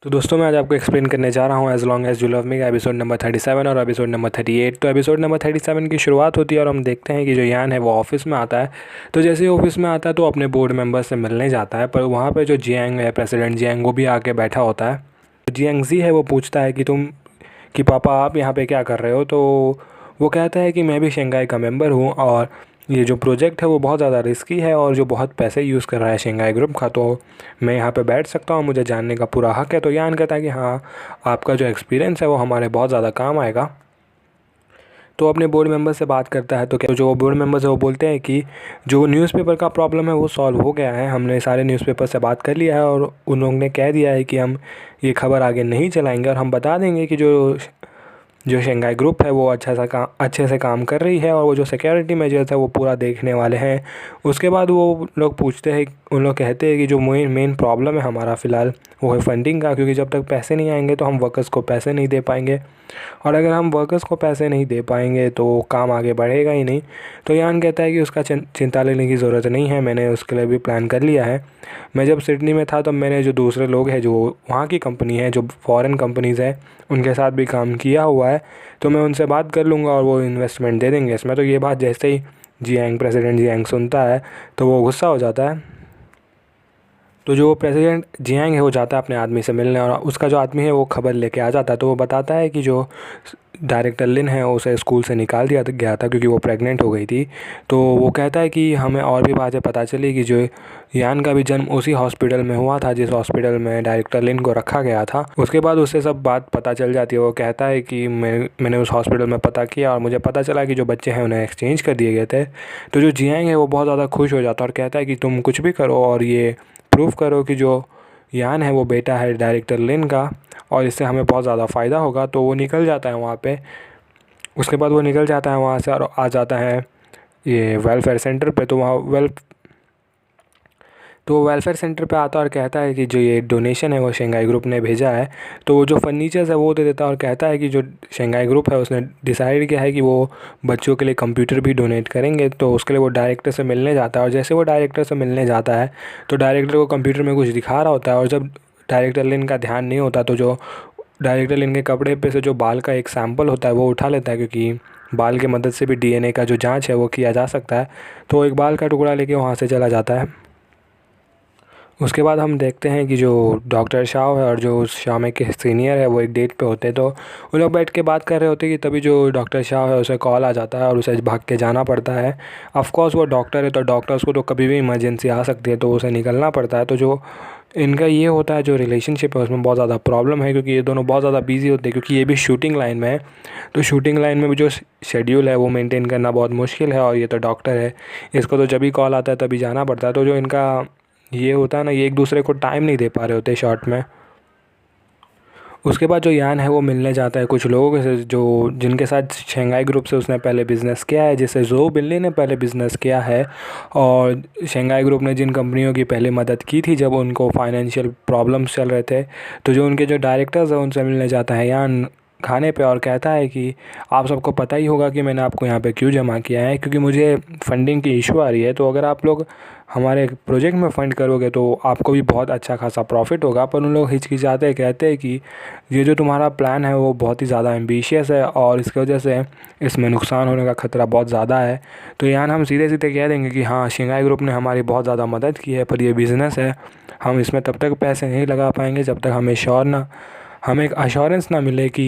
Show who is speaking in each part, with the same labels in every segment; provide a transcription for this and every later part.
Speaker 1: तो दोस्तों मैं आज आपको एक्सप्लेन करने जा रहा हूँ as long as you love me का एपिसोड नंबर 37 और एपिसोड नंबर 38। तो एपिसोड नंबर 37 की शुरुआत होती है और हम देखते हैं कि जो यान है वो ऑफिस में आता है। तो जैसे ही ऑफिस में आता है तो अपने बोर्ड मेंबर्स से मिलने जाता है, पर वहाँ पे जो जियांग है, प्रेसिडेंट जियांग, वो भी आके बैठा होता है। तो जियांग जी है वो पूछता है कि पापा आप यहाँ पे क्या कर रहे हो। तो वो कहता है कि मैं भी शंघाई का मेंबर हूँ और ये जो प्रोजेक्ट है वो बहुत ज़्यादा रिस्की है और जो बहुत पैसे यूज़ कर रहा है शंघाई ग्रुप का, तो मैं यहाँ पे बैठ सकता हूँ, मुझे जानने का पूरा हक है। तो यान कहता है कि हाँ, आपका जो एक्सपीरियंस है वो हमारे बहुत ज़्यादा काम आएगा। तो अपने बोर्ड मेंबर से बात करता है, तो जो बोर्ड मेंबर्स है वो बोलते हैं कि जो न्यूज़पेपर का प्रॉब्लम है वो सॉल्व हो गया है, हमने सारे न्यूज़पेपर से बात कर लिया है और उन लोगों ने कह दिया है कि हम ये खबर आगे नहीं चलाएंगे और हम बता देंगे कि जो शंघाई ग्रुप है वो अच्छे से काम कर रही है और वो जो सिक्योरिटी मेजर्स है वो पूरा देखने वाले हैं। उसके बाद वो लोग पूछते हैं, उन लोग कहते हैं कि जो मेन प्रॉब्लम है हमारा फ़िलहाल वो है फंडिंग का, क्योंकि जब तक पैसे नहीं आएंगे तो हम वर्कर्स को पैसे नहीं दे पाएंगे और अगर हम वर्कर्स को पैसे नहीं दे पाएंगे तो काम आगे बढ़ेगा ही नहीं। तो यान कहता है कि उसका चिंता लेने की ज़रूरत नहीं है, मैंने उसके लिए भी प्लान कर लिया है। मैं जब सिडनी में था तब मैंने जो दूसरे लोग हैं जो वहाँ की कंपनी है, जो फॉरेन कंपनीज़ है, उनके साथ भी काम किया हुआ है, तो मैं उनसे बात कर लूँगा और वो इन्वेस्टमेंट दे देंगे इसमें। तो ये बात जैसे ही प्रेसिडेंट जियांग सुनता है तो वो गुस्सा हो जाता है। तो जो प्रेसिडेंट जियांग है वो जाता है अपने आदमी से मिलने और उसका जो आदमी है वो खबर लेके आ जाता है। तो वो बताता है कि जो डायरेक्टर लिन है उसे स्कूल से निकाल दिया गया था क्योंकि वो प्रेग्नेंट हो गई थी। तो वो कहता है कि हमें और भी बातें पता चली कि जो यान का भी जन्म उसी हॉस्पिटल में हुआ था जिस हॉस्पिटल में डायरेक्टर लिन को रखा गया था। उसके बाद उससे सब बात पता चल जाती है। वो कहता है कि मैंने उस हॉस्पिटल में पता किया और मुझे पता चला कि जो बच्चे हैं उन्हें एक्सचेंज कर दिए गए थे। तो जो जियांग है वो बहुत ज़्यादा खुश हो जाता है और कहता है कि तुम कुछ भी करो और ये प्रूव करो कि जो यान है वो बेटा है डायरेक्टर लिन का और इससे हमें बहुत ज़्यादा फ़ायदा होगा। तो वो निकल जाता है वहाँ पे। उसके बाद वो निकल जाता है वहाँ से और आ जाता है ये वेलफेयर सेंटर पे। तो वो वेलफेयर सेंटर पे आता है और कहता है कि जो ये डोनेशन है वो शंघाई ग्रुप ने भेजा है। तो वो जो फर्नीचर्स है वो दे देता है और कहता है कि जो शंघाई ग्रुप है उसने डिसाइड किया है कि वो बच्चों के लिए कंप्यूटर भी डोनेट करेंगे। तो उसके लिए वो डायरेक्टर से मिलने जाता है और जैसे वो डायरेक्टर से मिलने जाता है तो डायरेक्टर को कंप्यूटर में कुछ दिखा रहा होता है और जब डायरेक्टर लिन का ध्यान नहीं होता तो जो डायरेक्टर लिन के कपड़े पे से जो बाल का एक सैंपल होता है वो उठा लेता है, क्योंकि बाल की मदद से भी डीएनए का जो जांच है वो किया जा सकता है। तो वो एक बाल का टुकड़ा लेके वहाँ से चला जाता है। उसके बाद हम देखते हैं कि जो डॉक्टर शाह है और जो शाह के सीनियर है वो एक डेट पे होते हैं। तो वो लोग बैठ के बात कर रहे होते हैं कि तभी जो डॉक्टर शाह है उसे कॉल आ जाता है और उसे भाग के जाना पड़ता है। ऑफ कोर्स वो डॉक्टर है तो डॉक्टर्स को तो कभी भी इमरजेंसी आ सकती है, तो उसे निकलना पड़ता है। तो जो इनका ये होता है जो रिलेशनशिप है उसमें बहुत ज़्यादा प्रॉब्लम है, क्योंकि ये दोनों बहुत ज़्यादा बिजी होते हैं, क्योंकि ये भी शूटिंग लाइन में है। तो शूटिंग लाइन में भी जो शेड्यूल है वो मेंटेन करना बहुत मुश्किल है और ये तो डॉक्टर है, इसको तो जब भी कॉल आता है तभी जाना पड़ता है। तो जो इनका ये होता है ना, ये एक दूसरे को टाइम नहीं दे पा रहे होते शॉर्ट में। उसके बाद जो यान है वो मिलने जाता है कुछ लोगों से जो जिनके साथ शंघाई ग्रुप से उसने पहले बिज़नेस किया है, जिससे जो बिल्ली ने पहले बिज़नेस किया है और शंघाई ग्रुप ने जिन कंपनियों की पहले मदद की थी जब उनको फाइनेंशियल प्रॉब्लम्स चल रहे थे। तो जो उनके जो डायरेक्टर्स हैं उनसे मिलने जाता है यान खाने पे और कहता है कि आप सबको पता ही होगा कि मैंने आपको यहाँ पे क्यों जमा किया है, क्योंकि मुझे फंडिंग की इशू आ रही है। तो अगर आप लोग हमारे प्रोजेक्ट में फ़ंड करोगे तो आपको भी बहुत अच्छा खासा प्रॉफिट होगा। पर उन लोग हिचकिचाते कहते हैं कि ये जो तुम्हारा प्लान है वो बहुत ही ज़्यादा एम्बिशियस है और इसकी वजह से इसमें नुकसान होने का ख़तरा बहुत ज़्यादा है। तो यान हम सीधे सीधे कह देंगे कि हाँ, शंघाई ग्रुप ने हमारी बहुत ज़्यादा मदद की है, पर ये बिज़नेस है, हम इसमें तब तक पैसे नहीं लगा पाएंगे जब तक हमें एक अश्योरेंस ना मिले कि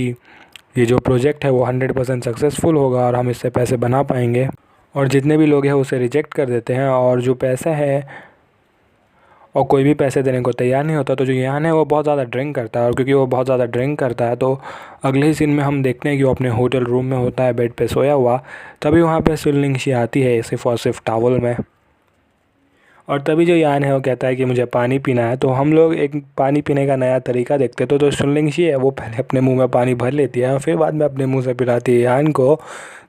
Speaker 1: ये जो प्रोजेक्ट है वो 100% सक्सेसफुल होगा और हम इससे पैसे बना पाएंगे। और जितने भी लोग हैं उसे रिजेक्ट कर देते हैं और जो पैसा है और कोई भी पैसे देने को तैयार नहीं होता। तो जो यान है वो बहुत ज़्यादा ड्रिंक करता है और क्योंकि वो बहुत ज़्यादा ड्रिंक करता है तो अगले ही सीन में हम देखते हैं कि वो अपने होटल रूम में होता है, बेड पे सोया हुआ। तभी वहाँ पे सुनलिंगशी आती है सिर्फ और सिर्फ टावल में, और तभी जो यान है वो कहता है कि मुझे पानी पीना है। तो हम लोग एक पानी पीने का नया तरीका देखते हैं। तो जो सुनलिंगशी है वो पहले अपने मुंह में पानी भर लेती है और फिर बाद में अपने मुंह से पिलाती है यान को।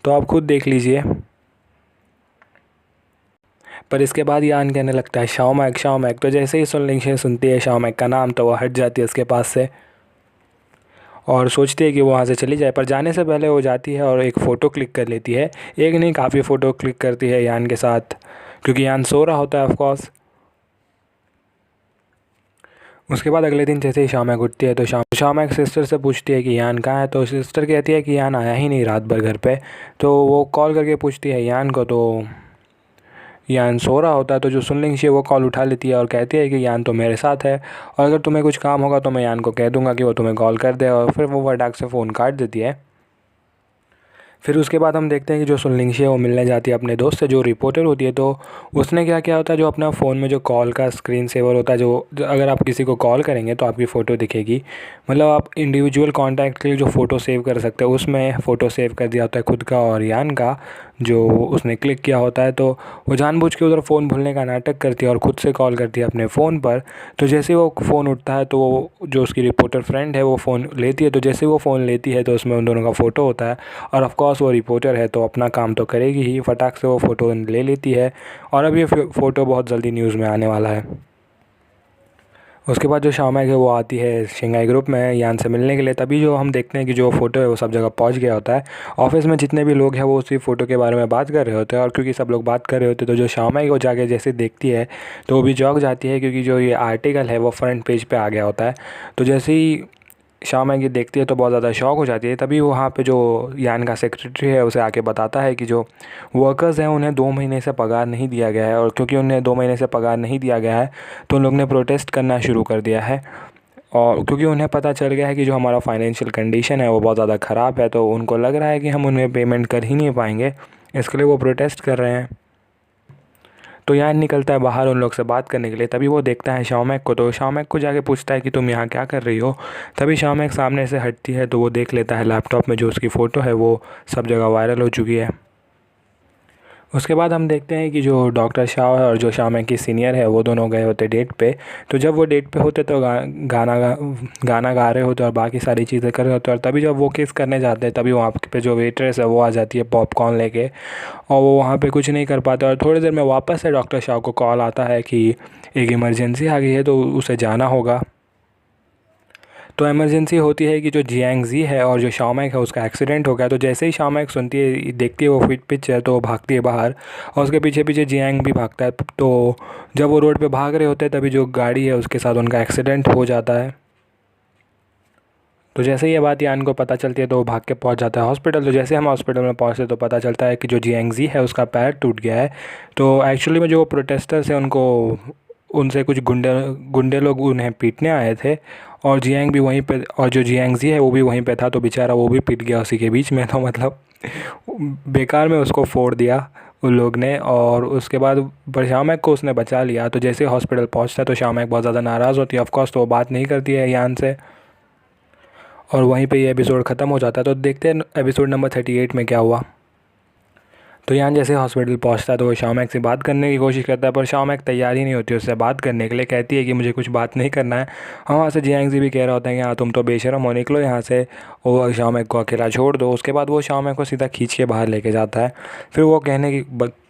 Speaker 1: तो आप खुद देख लीजिए। पर इसके बाद यान कहने लगता है शाओमैक शाओमैक। तो जैसे ही सुनलिंगशी सुनती है शाओमैक का नाम तो वो हट जाती है उसके पास से और सोचती है कि वो वहाँ से चली जाए। पर जाने से पहले वो जाती है और एक फ़ोटो क्लिक कर लेती है। एक नहीं, काफ़ी फ़ोटो क्लिक करती है यान के साथ, क्योंकि यान सो रहा होता है ऑफ कोर्स। उसके बाद अगले दिन जैसे ही शाम उठती है तो शाम एक सिस्टर से पूछती है कि यान कहाँ है। तो सिस्टर कहती है कि यान आया ही नहीं रात भर घर पे। तो वो कॉल करके पूछती है यान को, तो यान सो रहा होता है। तो जो सुनलिंग वो कॉल उठा लेती है और कहती है कि यान तो मेरे साथ है, और अगर तुम्हें कुछ काम होगा तो मैं यान को कह दूंगा कि वो तुम्हें कॉल कर दे। और फिर वो फटाक से फ़ोन काट देती है। फिर उसके बाद हम देखते हैं कि जो सुनलिंग है वो मिलने जाती है अपने दोस्त से जो रिपोर्टर होती है। तो उसने क्या किया होता है, जो अपना फ़ोन में जो कॉल का स्क्रीन सेवर होता है, जो अगर आप किसी को कॉल करेंगे तो आपकी फ़ोटो दिखेगी। मतलब आप इंडिविजुअल कॉन्टैक्ट के लिए जो फ़ोटो सेव कर सकते हो, उसमें फ़ोटो सेव कर दिया होता है खुद का और यान का, जो उसने क्लिक किया होता है। तो वो जानबूझ के उधर फ़ोन भूलने का नाटक करती है और ख़ुद से कॉल करती है अपने फ़ोन पर। तो जैसे ही वो फ़ोन उठता है तो वो जो उसकी रिपोर्टर फ्रेंड है वो फ़ोन लेती है। तो जैसे वो फ़ोन लेती है तो उसमें उन दोनों का फ़ोटो होता है, और ऑफ कोर्स वो रिपोर्टर है तो अपना काम तो करेगी ही। फटाक से वो फ़ोटो ले लेती है, और अब ये फ़ोटो बहुत जल्दी न्यूज़ में आने वाला है। उसके बाद जो शाम है वो आती है शेंघाई ग्रुप में यान से मिलने के लिए। तभी जो हम देखते हैं कि जो फ़ोटो है वो सब जगह पहुंच गया होता है। ऑफिस में जितने भी लोग हैं वो उसी फ़ोटो के बारे में बात कर रहे होते हैं, और क्योंकि सब लोग बात कर रहे होते हैं तो जो शाम है वो जाके जैसे देखती है तो वो भी चौंक जाती है, क्योंकि जो ये आर्टिकल है वो फ्रंट पेज पे आ गया होता है। तो जैसे ही शाम ये देखती है तो बहुत ज़्यादा शॉक हो जाती है। तभी वहाँ पे जो यान का सेक्रेटरी है उसे आके बताता है कि जो वर्कर्स हैं उन्हें 2 महीने से पगार नहीं दिया गया है, और क्योंकि उन्हें 2 महीने से पगार नहीं दिया गया है तो उन लोग ने प्रोटेस्ट करना शुरू कर दिया है। और क्योंकि उन्हें पता चल गया है कि जो हमारा फाइनेंशियल कंडीशन है वो बहुत ज़्यादा ख़राब है, तो उनको लग रहा है कि हम उन्हें पेमेंट कर ही नहीं पाएंगे, इसके लिए वो प्रोटेस्ट कर रहे हैं। तो यान निकलता है बाहर उन लोग से बात करने के लिए। तभी वो देखता है शाओमेक को, तो शाओमेक को जाके पूछता है कि तुम यहाँ क्या कर रही हो। तभी शाओमेक सामने से हटती है तो वो देख लेता है लैपटॉप में जो उसकी फ़ोटो है वो सब जगह वायरल हो चुकी है। उसके बाद हम देखते हैं कि जो डॉक्टर शाह है और जो शाओमेक की सीनियर है वो दोनों गए होते डेट पे। तो जब वो डेट पे होते तो गाना गा रहे होते और बाकी सारी चीज़ें कर रहे होते, और तभी जब वो किस करने जाते हैं तभी वहाँ पे जो वेट्रेस है वो आ जाती है पॉपकॉर्न लेके, और वो वहाँ पे कुछ नहीं कर पाते। और थोड़ी देर में वापस से डॉक्टर शाह को कॉल आता है कि एक इमरजेंसी आ गई है तो उसे जाना होगा। तो इमरजेंसी होती है कि जो जियांगजी है और जो शाओमेक है उसका एक्सीडेंट हो गया। तो जैसे ही शाओमेक सुनती है, देखती है वो पिच है तो वो भागती है बाहर, और उसके पीछे पीछे जियांग भी भागता है। तो जब वो रोड पे भाग रहे होते हैं तभी जो गाड़ी है उसके साथ उनका एक्सीडेंट हो जाता है। तो जैसे ही ये बात यान को पता चलती है तो वो भाग के पहुंच जाता है हॉस्पिटल। तो जैसे हम हॉस्पिटल में पहुंचते तो पता चलता है कि जो जियांगजी है उसका पैर टूट गया है। तो एक्चुअली में जो प्रोटेस्टर्स हैं उनको उनसे कुछ गुंडे गुंडे लोग उन्हें पीटने आए थे, और जियांग भी वहीं पे, और जो जियांगजी है वो भी वहीं पे था। तो बेचारा वो भी पिट गया उसी के बीच में। तो मतलब बेकार में उसको फोड़ दिया उन लोग ने। और उसके बाद पर शाओमेक को उसने बचा लिया। तो जैसे हॉस्पिटल पहुंचता है तो शाओमेक बहुत ज़्यादा नाराज़ होती है। ऑफकोर्स तो वो बात नहीं करती है यान से, और वहीं पे ये एपिसोड ख़त्म हो जाता है। तो देखते हैं एपिसोड नंबर 38 में क्या हुआ। तो यान जैसे हॉस्पिटल पहुंचता है तो वो शाओमेक से बात करने की कोशिश करता है, पर शाओमेक तैयार ही नहीं होती उससे बात करने के लिए। कहती है कि मुझे कुछ बात नहीं करना है। हाँ, वहाँ से जियांगजी भी कह रहा होता है कि हाँ तुम तो बेशरम हो, निकलो यहाँ से, वो शाओमेक को अकेला छोड़ दो। उसके बाद वो शाओमेक को सीधा खींच के बाहर लेके जाता है। फिर वो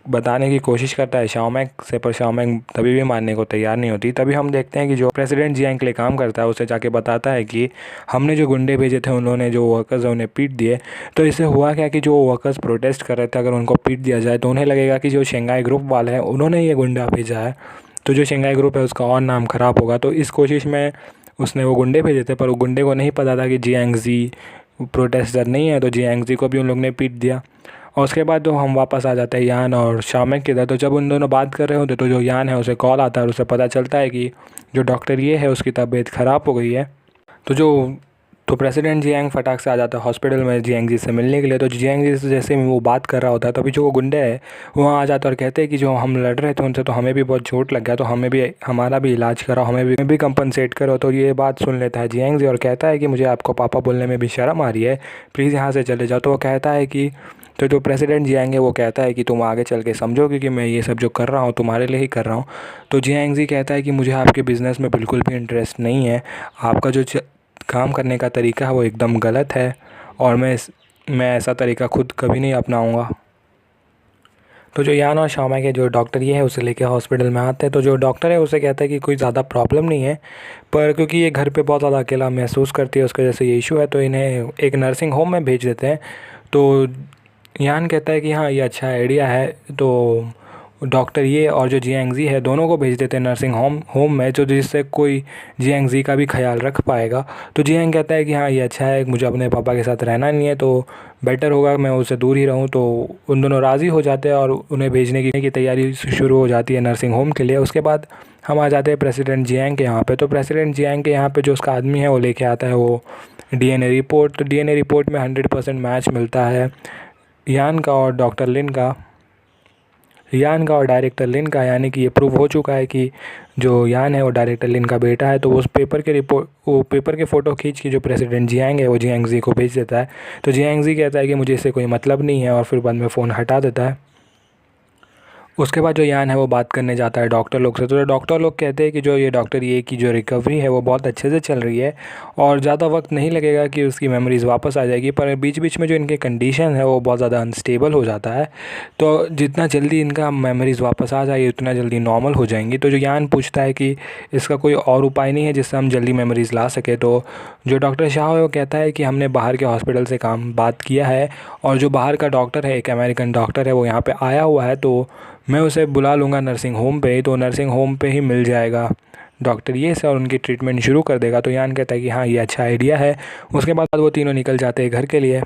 Speaker 1: बताने की कोशिश करता है शाओमेक से, पर शाओमेक तभी भी मानने को तैयार नहीं होती। तभी हम देखते हैं कि जो प्रेसिडेंट जियांग के लिए काम करता है उसे जाके बताता है कि हमने जो गुंडे भेजे थे उन्होंने जो वर्कर्स हैं उन्हें पीट दिए। तो इससे हुआ क्या कि जो वर्कर्स प्रोटेस्ट कर रहे थे अगर उनको पीट दिया जाए तो उन्हें लगेगा कि जो शेंघाई ग्रुप वाले हैं उन्होंने ये गुंडा भेजा है, तो जो शेंघाई ग्रुप है उसका और नाम ख़राब होगा। तो इस कोशिश में उसने वो गुंडे भेजे थे, पर वो गुंडे को नहीं पता था कि जियांगजी प्रोटेस्टर नहीं है। तो जियांगजी को भी उन लोग ने पीट दिया। और उसके बाद तो हम वापस आ जाते हैं यान और शाओमेक के इधर। तो जब उन दोनों बात कर रहे होते तो जो यान है उसे कॉल आता है और उसे पता चलता है कि जो डॉक्टर ये है उसकी तबीयत ख़राब हो गई है। तो प्रेसिडेंट जियांग फटाक से आ जाता है हॉस्पिटल में जियांगजी से मिलने के लिए। तो जियांगजी से जैसे वो बात कर रहा होता है तभी जो वो गुंडे है वो वहाँ आ जाता है और कहते हैं कि जो हम लड़ रहे थे उनसे तो हमें भी बहुत चोट लग गया, तो हमारा भी इलाज कराओ, हमें भी कंपनसेट करो। तो ये बात सुन लेता है जियांगजी और कहता है कि मुझे आपको पापा बोलने में भी शर्म आ रही है, प्लीज़ यहाँ से चले जाओ। तो वो कहता है कि तो जो प्रेसिडेंट जियांग है वो कहता है कि तुम आगे चल के समझो, क्योंकि मैं ये सब जो कर रहा हूँ तुम्हारे लिए ही कर रहा हूँ। तो जियांगजी कहता है कि मुझे आपके बिज़नेस में बिल्कुल भी इंटरेस्ट नहीं है, आपका जो काम करने का तरीका है वो एकदम गलत है, और मैं ऐसा तरीका खुद कभी नहीं अपनाऊंगा। तो जो यान और शाओमेक के जो डॉक्टर ये है उसे लेके हॉस्पिटल में आते हैं। तो जो डॉक्टर है उसे कहता है कि कोई ज़्यादा प्रॉब्लम नहीं है, पर क्योंकि ये घर पे बहुत ज़्यादा अकेला महसूस करती है उसके जैसे ये इशू है, तो इन्हें एक नर्सिंग होम में भेज देते हैं। तो यान कहता है कि हाँ ये अच्छा आइडिया है। तो डॉक्टर ये और जो जियांगजी है दोनों को भेज देते हैं नर्सिंग होम में, जो जिससे कोई जियांगजी का भी ख्याल रख पाएगा। तो जियांग कहता है कि हाँ ये अच्छा है, मुझे अपने पापा के साथ रहना नहीं है, तो बेटर होगा मैं उससे दूर ही रहूँ। तो उन दोनों राज़ी हो जाते हैं और उन्हें भेजने की तैयारी शुरू हो जाती है नर्सिंग होम के लिए। उसके बाद हम आ जाते हैं प्रेसिडेंट जियांग के यहाँ पे। तो प्रेसिडेंट जियांग के यहाँ पे जो उसका आदमी है वो लेके आता है वो डीएनए रिपोर्ट। तो डीएनए रिपोर्ट में 100% मैच मिलता है यान का और डायरेक्टर लिन का, यानी कि ये प्रूव हो चुका है कि जो यान है वो डायरेक्टर लिन का बेटा है। तो वो पेपर के फ़ोटो खींच के जो प्रेसिडेंट जियांग है वो जियांगजी को भेज देता है। तो जियांगजी कहता है कि मुझे इससे कोई मतलब नहीं है और फिर बाद में फ़ोन हटा देता है। उसके बाद जो यान है वो बात करने जाता है डॉक्टर लोग से। तो डॉक्टर लोग कहते हैं कि जो ये डॉक्टर ये की जो रिकवरी है वो बहुत अच्छे से चल रही है और ज़्यादा वक्त नहीं लगेगा कि उसकी मेमोरीज़ वापस आ जाएगी, पर बीच बीच में जो इनके कंडीशन है वो बहुत ज़्यादा अनस्टेबल हो जाता है। तो जितना जल्दी इनका मेमोरीज़ वापस आ जाएगी उतना जल्दी नॉर्मल हो जाएंगी। तो जो यान पूछता है कि इसका कोई और उपाय नहीं है जिससे हम जल्दी मेमोरीज़ ला सके। तो जो डॉक्टर शाह है वो कहता है कि हमने बाहर के हॉस्पिटल से बात किया है और जो बाहर का डॉक्टर है, एक अमेरिकन डॉक्टर है, वो यहाँ पे आया हुआ है, तो मैं उसे बुला लूँगा नर्सिंग होम पे, तो नर्सिंग होम पे ही मिल जाएगा डॉक्टर ये से और उनकी ट्रीटमेंट शुरू कर देगा। तो यान कहता है कि हाँ ये अच्छा आइडिया है। उसके बाद वो तीनों निकल जाते हैं घर के लिए।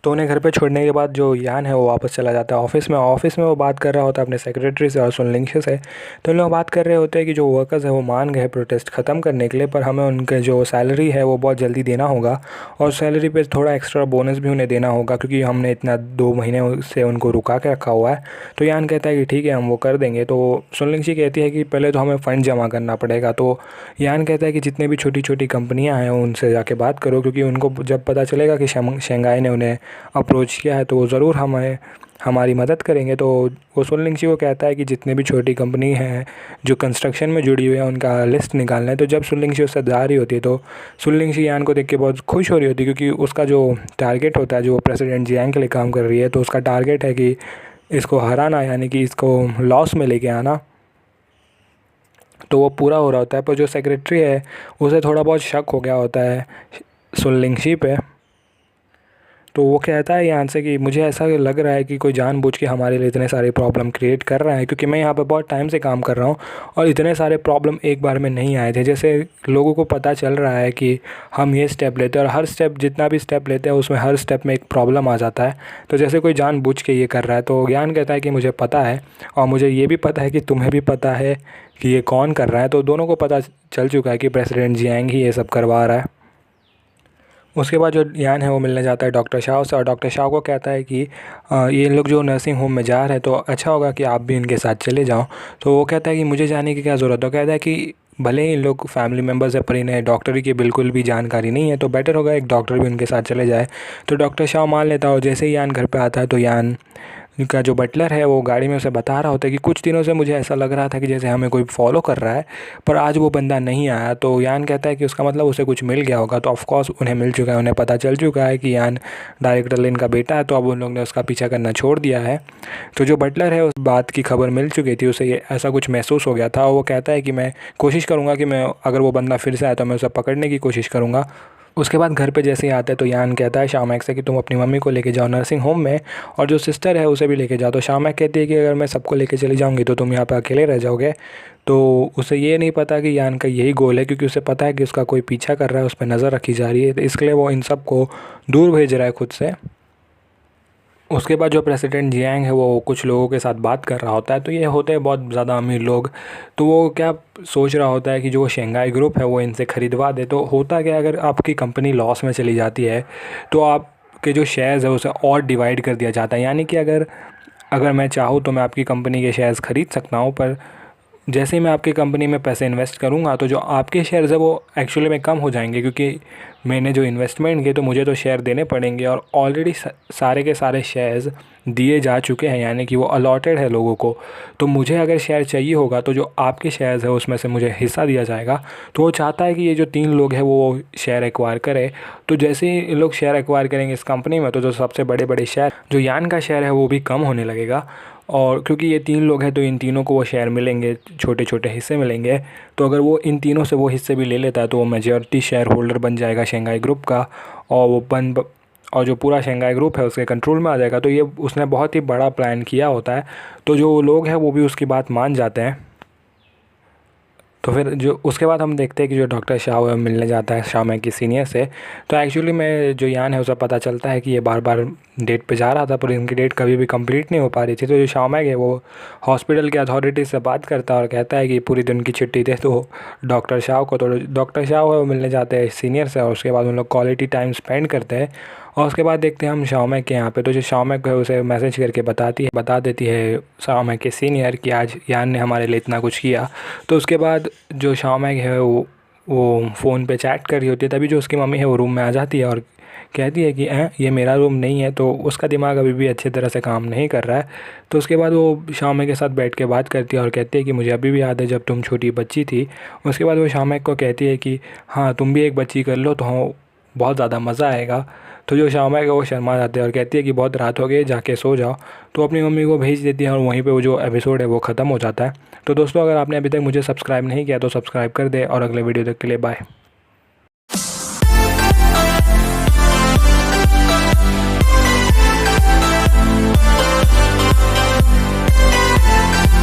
Speaker 1: तो उन्हें घर पे छोड़ने के बाद जो यान है वो वापस चला जाता है ऑफिस में वो बात कर रहा होता है अपने सेक्रेटरी से और सुनलिंगशे से। तो उन लोग बात कर रहे होते हैं कि जो वर्कर्स है वो मान गए प्रोटेस्ट ख़त्म करने के लिए, पर हमें उनके जो सैलरी है वो बहुत जल्दी देना होगा और सैलरी पे थोड़ा एक्स्ट्रा बोनस भी उन्हें देना होगा, क्योंकि हमने इतना 2 महीने से उनको रुका के रखा हुआ है। तो यान कहता है कि ठीक है हम वो कर देंगे। तो सुनलिंगशी कहती है कि पहले तो हमें फ़ंड जमा करना पड़ेगा। तो यान कहता है कि जितने भी छोटी छोटी कंपनियाँ हैं उनसे जाके बात करो, क्योंकि उनको जब पता चलेगा कि शंघाई ने उन्हें अप्रोच किया है तो वो ज़रूर हमारी मदद करेंगे। तो वो सुनलिंगशी को कहता है कि जितने भी छोटी कंपनी हैं जो कंस्ट्रक्शन में जुड़ी हुई है उनका लिस्ट निकालना है। तो जब सुनलिंगशी उससे जा रही होती है तो सुनलिंगशी यान को देख के बहुत खुश हो रही होती है, क्योंकि उसका जो टारगेट होता है, जो प्रेसिडेंट जियांग के लिए काम कर रही है, तो उसका टारगेट है कि इसको हराना, यानी कि इसको लॉस में लेके आना। तो वो पूरा हो रहा होता है, पर जो सेक्रेटरी है उसे थोड़ा बहुत शक हो गया होता है सुनलिंगशी पे। तो वो कहता है यहाँ से कि मुझे ऐसा लग रहा है कि कोई जानबूझ के हमारे लिए इतने सारे प्रॉब्लम क्रिएट कर रहा है, क्योंकि मैं यहाँ पे बहुत टाइम से काम कर रहा हूँ और इतने सारे प्रॉब्लम एक बार में नहीं आए थे। जैसे लोगों को पता चल रहा है कि हम ये स्टेप लेते हैं और हर स्टेप, जितना भी स्टेप लेते हैं उसमें हर स्टेप में एक प्रॉब्लम आ जाता है, तो जैसे कोई जानबूझ के ये कर रहा है। तो ज्ञान कहता है कि मुझे पता है और मुझे ये भी पता है कि तुम्हें भी पता है कि ये कौन कर रहा है। तो दोनों को पता चल चुका है कि प्रेसिडेंट जियांग ही ये सब करवा रहा है। उसके बाद जो यान है वो मिलने जाता है डॉक्टर शाह से और डॉक्टर शाह को कहता है कि ये लोग जो नर्सिंग होम में जा रहे हैं तो अच्छा होगा कि आप भी इनके साथ चले जाओ। तो वो कहता है कि मुझे जाने की क्या ज़रूरत है। कहता है कि भले ही इन लोग फैमिली मेम्बर्स है पर इन्हें डॉक्टरी की बिल्कुल भी जानकारी नहीं है, तो बेटर होगा एक डॉक्टर भी उनके साथ चले जाए। तो डॉक्टर शाह मान लेता है और जैसे ही यान घर पे आता है तो यान का जो बटलर है वो गाड़ी में उसे बता रहा होता है कि कुछ दिनों से मुझे ऐसा लग रहा था कि जैसे हमें कोई फॉलो कर रहा है, पर आज वो बंदा नहीं आया। तो यान कहता है कि उसका मतलब उसे कुछ मिल गया होगा। तो ऑफकोर्स उन्हें मिल चुका है, उन्हें पता चल चुका है कि यान डायरेक्टर लिन का बेटा है, तो अब उन लोग ने उसका पीछा करना छोड़ दिया है। तो जो बटलर है उस बात की खबर मिल चुकी थी, उसे ये ऐसा कुछ महसूस हो गया था और वो कहता है कि मैं कोशिश करूँगा कि मैं अगर वो बंदा फिर से आया तो मैं उसे पकड़ने की कोशिश करूँगा। उसके बाद घर पे जैसे ही आता है तो यान कहता है शामैक से कि तुम अपनी मम्मी को लेके जाओ नर्सिंग होम में और जो सिस्टर है उसे भी लेके जाओ। तो शामैक कहती है कि अगर मैं सबको लेके चली जाऊंगी तो तुम यहाँ पे अकेले रह जाओगे। तो उसे ये नहीं पता कि यान का यही गोल है, क्योंकि उसे पता है कि उसका कोई पीछा कर रहा है, उस पर नज़र रखी जा रही है, तो इसके लिए वो इन सब को दूर भेज रहा है खुद से। उसके बाद जो प्रेसिडेंट जियांग है वो कुछ लोगों के साथ बात कर रहा होता है। तो ये होते हैं बहुत ज़्यादा अमीर लोग। तो वो क्या सोच रहा होता है कि जो शंघाई ग्रुप है वो इनसे ख़रीदवा दे। तो होता क्या, अगर आपकी कंपनी लॉस में चली जाती है तो आपके जो शेयर्स है उसे और डिवाइड कर दिया जाता है। यानी कि अगर अगर मैं चाहूँ तो मैं आपकी कंपनी के शेयर्स ख़रीद सकता हूँ, पर जैसे ही मैं आपकी कंपनी में पैसे इन्वेस्ट करूँगा तो जो आपके शेयर्स है वो एक्चुअली में कम हो जाएंगे, क्योंकि मैंने जो इन्वेस्टमेंट किए तो मुझे तो शेयर देने पड़ेंगे और ऑलरेडी सारे के सारे शेयर्स दिए जा चुके हैं, यानी कि वो अलॉटेड है लोगों को। तो मुझे अगर शेयर चाहिए होगा तो जो आपके शेयर्स है उसमें से मुझे हिस्सा दिया जाएगा। तो वो चाहता है कि ये जो 3 लोग हैं वो शेयर एक्वायर करें। तो जैसे ही लोग शेयर एक्वायर करेंगे इस कंपनी में तो जो सबसे बड़े बड़े शेयर, जो यान का शेयर है वो भी कम होने लगेगा। और क्योंकि ये 3 लोग हैं तो इन तीनों को वो शेयर मिलेंगे, छोटे छोटे हिस्से मिलेंगे। तो अगर वो इन तीनों से वो हिस्से भी ले लेता है तो वो मेजॉरिटी शेयर होल्डर बन जाएगा शंघाई ग्रुप का। और वो और जो पूरा शंघाई ग्रुप है उसके कंट्रोल में आ जाएगा। तो ये उसने बहुत ही बड़ा प्लान किया होता है। तो जो लोग हैं वो भी उसकी बात मान जाते हैं। तो फिर जो उसके बाद हम देखते हैं कि जो डॉक्टर शाओ है मिलने जाता है शाओमेंग की सीनियर से। तो एक्चुअली में जो यान है उसे पता चलता है कि ये बार बार डेट पे जा रहा था पर इनकी डेट कभी भी कंप्लीट नहीं हो पा रही थी। तो जो शाओमेंग है वो हॉस्पिटल के अथॉरिटीज़ से बात करता है और कहता है कि पूरी दिन की छुट्टी दे तो डॉक्टर शाओ को। तो डॉक्टर शाओ है वो मिलने जाते हैं सीनियर से और उसके बाद उन लोग क्वालिटी टाइम स्पेंड करते हैं। और उसके बाद देखते हैं हम शाओमेंग के यहाँ पे। तो जो शाओमेंग है उसे मैसेज करके बता देती है शाओमेंग के सीनियर कि आज यान ने हमारे लिए इतना कुछ किया। तो उसके बाद जो शाओमेंग है वो फ़ोन पे चैट कर रही होती है। तभी जो उसकी मम्मी है वो रूम में आ जाती है और कहती है कि ये मेरा रूम नहीं है। तो उसका दिमाग अभी भी अच्छी तरह से काम नहीं कर रहा है। तो उसके बाद वो शाओमेंग के साथ बैठ के बात करती है और कहती है कि मुझे अभी भी याद है जब तुम छोटी बच्ची थी। उसके बाद वो शाओमेंग को कहती है कि हाँ तुम भी एक बच्ची कर लो तो बहुत ज़्यादा मज़ा आएगा। तो जो शाओमेंग है वो शर्मा जाती है और कहती है कि बहुत रात हो गई जाके सो जाओ। तो अपनी मम्मी को भेज देती है और वहीं पे वो जो एपिसोड है वो ख़त्म हो जाता है। तो दोस्तों अगर आपने अभी तक मुझे सब्सक्राइब नहीं किया तो सब्सक्राइब कर दे और अगले वीडियो तक के लिए बाय।